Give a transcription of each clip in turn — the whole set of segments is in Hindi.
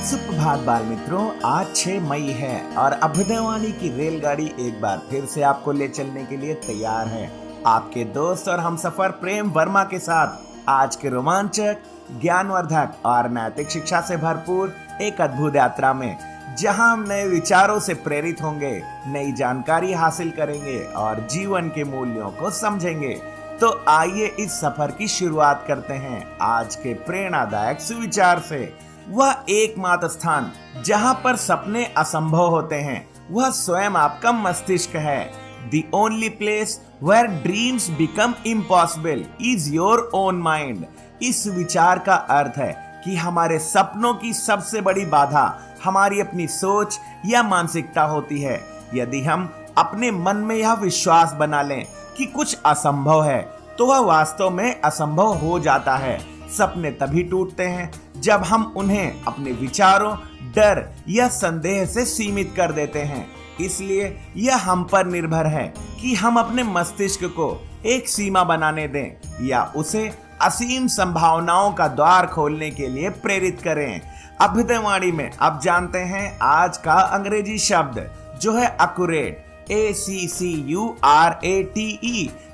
सुप्रभात बाल मित्रों, आज 6 मई है और अभ्युदयवाणी की रेलगाड़ी एक बार फिर से आपको ले चलने के लिए तैयार है। आपके दोस्त और हमसफर प्रेम वर्मा के साथ आज के रोमांचक, ज्ञानवर्धक और नैतिक शिक्षा से भरपूर एक अद्भुत यात्रा में, जहां हम नए विचारों से प्रेरित होंगे, नई जानकारी हासिल करेंगे और जीवन के मूल्यों को समझेंगे। तो आइए इस सफर की शुरुआत करते हैं आज के प्रेरणादायक सुविचार से। वह एकमात्र स्थान जहां पर सपने असंभव होते हैं, वह स्वयं आपका मस्तिष्क है। The only place where dreams become impossible is your own mind। इस विचार का अर्थ है कि हमारे सपनों की सबसे बड़ी बाधा हमारी अपनी सोच या मानसिकता होती है। यदि हम अपने मन में यह विश्वास बना लें कि कुछ असंभव है, तो वह वास्तव में असंभव हो जाता है। सपने तभी टूटते हैं जब हम उन्हें अपने विचारों, डर या संदेह से सीमित कर देते हैं। इसलिए यह हम पर निर्भर है कि हम अपने मस्तिष्क को एक सीमा बनाने दें या उसे असीम संभावनाओं का द्वार खोलने के लिए प्रेरित करें। अभ्युदयवाणी में अब जानते हैं आज का अंग्रेजी शब्द जो है अक्यूरेट, ACCURATE।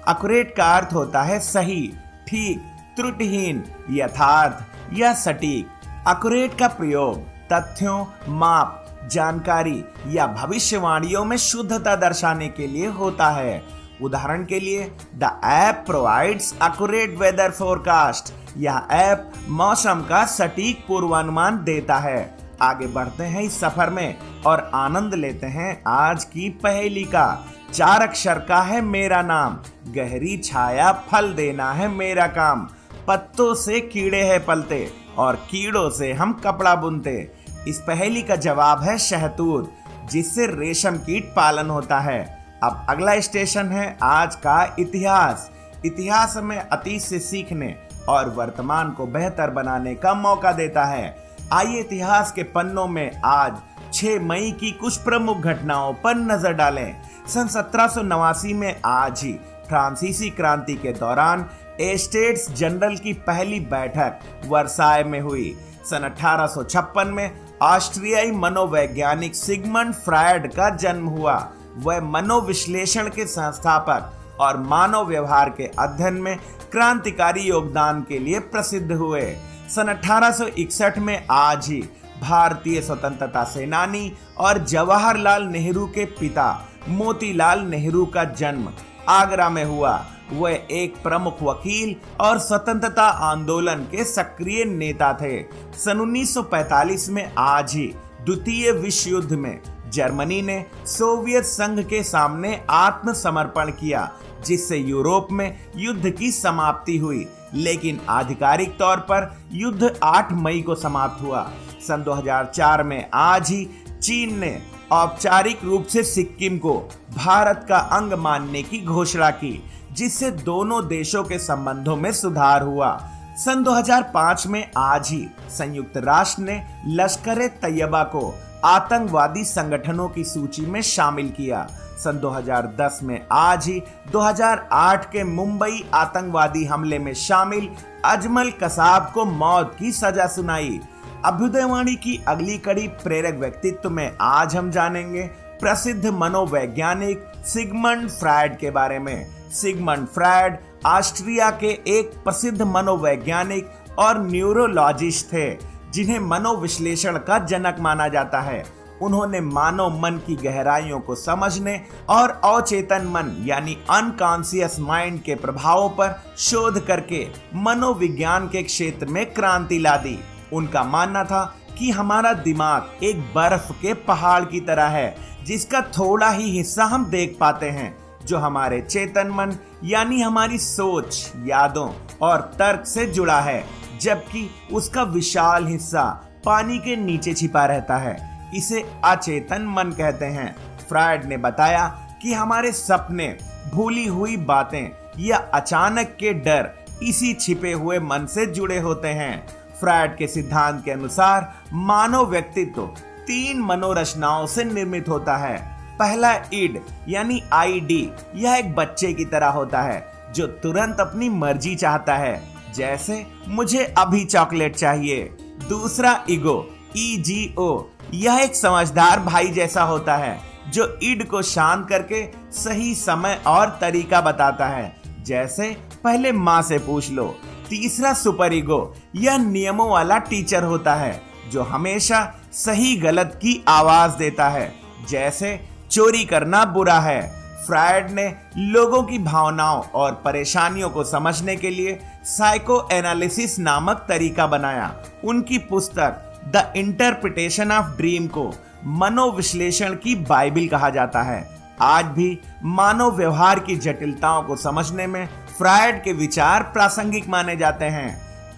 अक्यूरेट का अर्थ होता है सही, ठीक, त्रुटिहीन, यथार्थ या सटीक। अक्यूरेट का प्रयोग तथ्यों, माप, जानकारी या भविष्यवाणियों में शुद्धता दर्शाने के लिए होता है। उदाहरण के लिए, the app provides accurate weather forecast. यह ऐप मौसम का सटीक पूर्वानुमान देता है। आगे बढ़ते हैं इस सफर में और आनंद लेते हैं आज की पहेली का। 4 अक्षर का है मेरा नाम, गहरी छाया फल देना है मेरा काम। पत्तों से कीड़े हैं पलते और कीड़ों से हम कपड़ा बुनते। इस पहेली का जवाब है शहतूत, जिससे रेशम कीट पालन होता है। अब अगला स्टेशन है आज का इतिहास। इतिहास हमें अतीत से सीखने और वर्तमान को बेहतर बनाने का मौका देता है। आइए इतिहास के पन्नों में आज 6 मई की कुछ प्रमुख घटनाओं पर नजर डालें। सन 1789 में आज ही फ्रांसीसी क्रांति के दौरान एस्टेट्स जनरल की पहली बैठक वर्साय में हुई। सन 1856 में ऑस्ट्रियाई मनोवैज्ञानिक सिगमंड फ्रायड का जन्म हुआ। वह मनोविश्लेषण के संस्थापक और मानव व्यवहार के अध्ययन में क्रांतिकारी योगदान के लिए प्रसिद्ध हुए। सन 1861 में आज ही भारतीय स्वतंत्रता सेनानी और जवाहरलाल नेहरू के पिता मोतीलाल नेहरू का जन्म आगरा में हुआ। वह एक प्रमुख वकील और स्वतंत्रता आंदोलन के सक्रिय नेता थे। सन 1945 में आज ही द्वितीय विश्व युद्ध में जर्मनी ने सोवियत संघ के सामने आत्मसमर्पण किया, जिससे यूरोप में युद्ध की समाप्ति हुई। लेकिन आधिकारिक तौर पर युद्ध 8 मई को समाप्त हुआ। सन 2004 में आज ही चीन ने औपचारिक रूप से सिक्किम को भारत का अंग मानने की घोषणा की, जिससे दोनों देशों के संबंधों में सुधार हुआ। सन 2005 में आज ही संयुक्त राष्ट्र ने लश्कर ए तैयबा को आतंकवादी संगठनों की सूची में शामिल किया। सन 2010 में आज ही 2008 के मुंबई आतंकवादी हमले में शामिल अजमल कसाब को मौत की सजा सुनाई। अभ्युदयवाणी की अगली कड़ी प्रेरक व्यक्तित्व में आज हम जानेंगे प्रसिद्ध मनोवैज्ञानिक सिगमंड फ्रायड के बारे में। सिगमंड फ्रायड ऑस्ट्रिया के एक प्रसिद्ध मनोवैज्ञानिक और न्यूरोलॉजिस्ट थे, जिन्हें मनोविश्लेषण का जनक माना जाता है। उन्होंने मानव मन की गहराइयों को समझने और अचेतन मन यानी अनकॉन्शियस माइंड के प्रभावों पर शोध करके मनोविज्ञान के क्षेत्र में क्रांति ला दी। उनका मानना था कि हमारा दिमाग एक बर्फ के पहाड़ की तरह है, जिसका थोड़ा ही हिस्सा हम देख पाते हैं, जो हमारे चेतन मन यानी हमारी सोच, यादों और तर्क से जुड़ा है, जबकि उसका विशाल हिस्सा पानी के नीचे छिपा रहता है। इसे अचेतन मन कहते हैं। फ्रायड ने बताया कि हमारे सपने, भूली हुई बातें या अचानक के डर इसी छिपे हुए मन से जुड़े होते हैं। फ्रायड के सिद्धांत के अनुसार मानव व्यक्तित्व 3 मनोरचनाओं से निर्मित होता है। पहला ईड यानी आईडी, यह एक बच्चे की तरह होता है जो तुरंत अपनी मर्जी चाहता है, जैसे मुझे अभी चॉकलेट चाहिए। दूसरा ईगो ईजीओ यह एक समझदार भाई जैसा होता है जो ईड को शांत करके सही समय और तरीका बताता है, जैसे पहले माँ से पूछ लो। तीसरा सुपर ईगो यह नियमों वाला टीचर होता है जो हमेशा सही गलत की आवाज देता है, जैसे चोरी करना बुरा है। फ्रायड ने लोगों की भावनाओं और परेशानियों को समझने के लिए साइको एनालिसिस नामक तरीका बनाया। उनकी पुस्तक द इंटरप्रिटेशन ऑफ ड्रीम को मनोविश्लेषण की बाइबिल कहा जाता है। आज भी मानव व्यवहार की जटिलताओं को समझने में फ्रायड के विचार प्रासंगिक माने जाते हैं।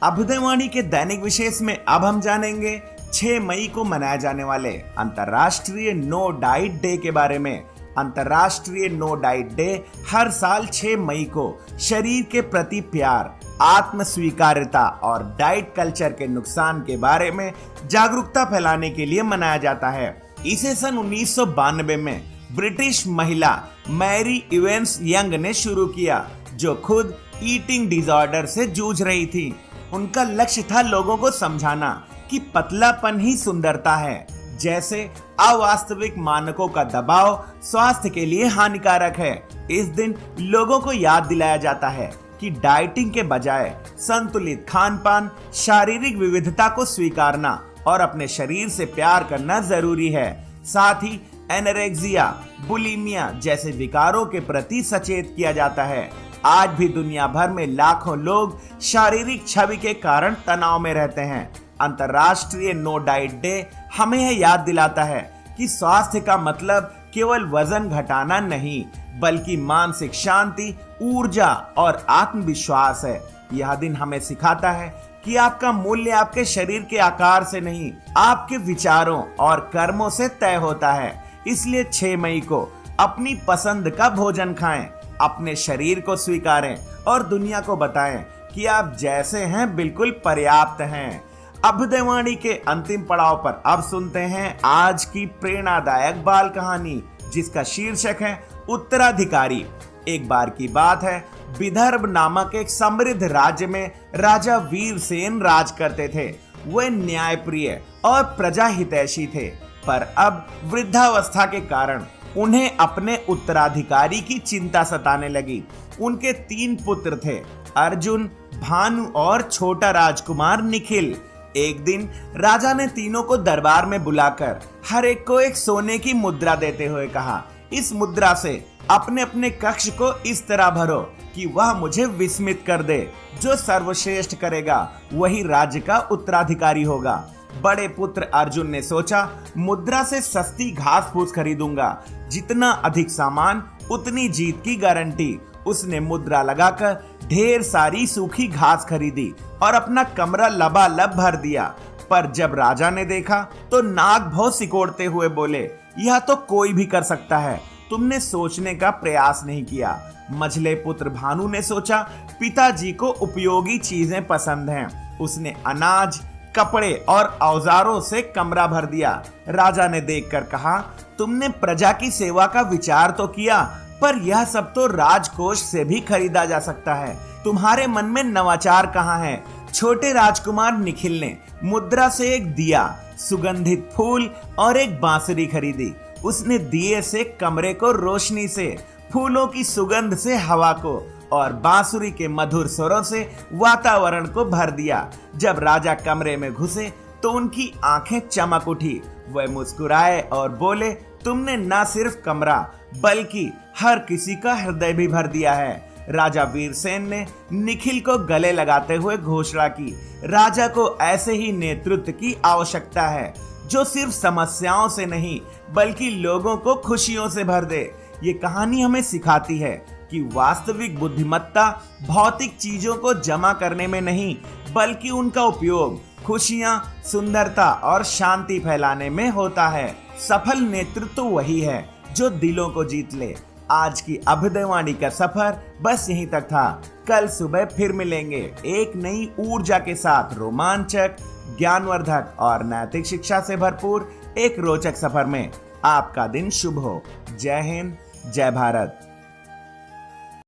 अभ्युदयवाणी के दैनिक विशेष में अब हम जानेंगे 6 मई को मनाए जाने वाले अंतर्राष्ट्रीय नो डाइट डे के बारे में। अंतर्राष्ट्रीय नो डाइट डे हर साल 6 मई को शरीर के प्रति प्यार, आत्म स्वीकार्यता और डाइट कल्चर के नुकसान के बारे में जागरूकता फैलाने के लिए मनाया जाता है। इसे सन 1992 में ब्रिटिश महिला मैरी इवेंस यंग ने शुरू किया, जो खुद ईटिंग डिसऑर्डर से जूझ रही थी। उनका लक्ष्य था लोगों को समझाना कि पतलापन ही सुंदरता है, जैसे अवास्तविक मानकों का दबाव स्वास्थ्य के लिए हानिकारक है। इस दिन लोगों को याद दिलाया जाता है कि डाइटिंग के बजाय संतुलित खान-पान, शारीरिक विविधता को स्वीकारना और अपने शरीर से प्यार करना जरूरी है। साथ ही एनोरेक्सिया, बुलिमिया जैसे विकारों के प्रति सचेत किया जाता है। आज भी दुनिया भर में लाखों लोग शारीरिक छवि के कारण तनाव में रहते हैं। अंतर्राष्ट्रीय नो डाइट डे हमें यह याद दिलाता है कि स्वास्थ्य का मतलब केवल वजन घटाना नहीं, बल्कि मानसिक शांति, ऊर्जा और आत्मविश्वास है। यह दिन हमें सिखाता है कि आपका मूल्य आपके शरीर के आकार से नहीं, आपके विचारों और कर्मों से तय होता है। इसलिए 6 मई को अपनी पसंद का भोजन खाएं, अपने शरीर को स्वीकारें और दुनिया को बताएं कि आप जैसे हैं बिल्कुल पर्याप्त हैं। अभ्युदयवाणी के अंतिम पड़ाव पर अब सुनते हैं आज की प्रेरणादायक बाल कहानी, जिसका शीर्षक है उत्तराधिकारी। एक बार की बात है, विदर्भ नामक एक समृद्ध राज्य में राजा वीरसेन राज करते थे। वे न्यायप्रिय और प्रजा हितैषी थे, पर अब वृद्धावस्था के कारण उन्हें अपने उत्तराधिकारी की चिंता सताने लगी। उनके 3 पुत्र थे, अर्जुन, भानु और छोटा राजकुमार निखिल। एक दिन राजा ने तीनों को दरबार में बुलाकर हर एक को एक सोने की मुद्रा देते हुए कहा, इस मुद्रा से अपने अपने कक्ष को इस तरह भरो कि वह मुझे विस्मित कर दे। जो सर्वश्रेष्ठ करेगा वही राज्य का उत्तराधिकारी होगा। बड़े पुत्र अर्जुन ने सोचा, मुद्रा से सस्ती घास फूस खरीदूंगा, जितना अधिक सामान उतनी जीत की गारंटी। उसने मुद्रा लगाकर ढेर सारी सूखी घास खरीदी और अपना कमरा लबालब भर दिया। पर जब राजा ने देखा तो नाक भौं सिकोड़ते हुए बोले, यह तो कोई भी कर सकता है, तुमने सोचने का प्रयास नहीं किया। मझले पुत्र भानु ने सोचा, पिताजी को उपयोगी चीजें पसंद हैं। उसने अनाज, कपड़े और औजारों से कमरा भर दिया। राजा ने देखकर कहा, तुमने प्रजा की सेवा का विचार तो किया, पर यह सब तो राजकोष से भी खरीदा जा सकता है। तुम्हारे मन में नवाचार कहाँ है? छोटे राजकुमार निखिल ने मुद्रा से एक दिया, सुगंधित फूल और एक बांसुरी खरीदी। उसने दिए से कमरे को रोशनी से, फूलों की सुगंध से हवा को और बांसुरी के मधुर स्वरों से वातावरण को भर दिया। जब राजा कमरे में घुसे तो उनकी आंखें चमक उठी। वह मुस्कुराए और बोले, तुमने न सिर्फ कमरा बल्कि हर किसी का हृदय भी भर दिया है। राजा वीरसेन ने निखिल को गले लगाते हुए घोषणा की, राजा को ऐसे ही नेतृत्व की आवश्यकता है जो सिर्फ समस्याओं से नहीं बल्कि लोगों को खुशियों से भर दे। ये कहानी हमें सिखाती है कि वास्तविक बुद्धिमत्ता भौतिक चीजों को जमा करने में नहीं बल्कि उनका उपयोग खुशियां, सुंदरता और शांति फैलाने में होता है। सफल नेतृत्व वही है जो दिलों को जीत ले। आज की अभ्युदयवाणी का सफर बस यहीं तक था। कल सुबह फिर मिलेंगे एक नई ऊर्जा के साथ, रोमांचक, ज्ञानवर्धक और नैतिक शिक्षा से भरपूर एक रोचक सफर में। आपका दिन शुभ हो। जय हिंद, जय भारत।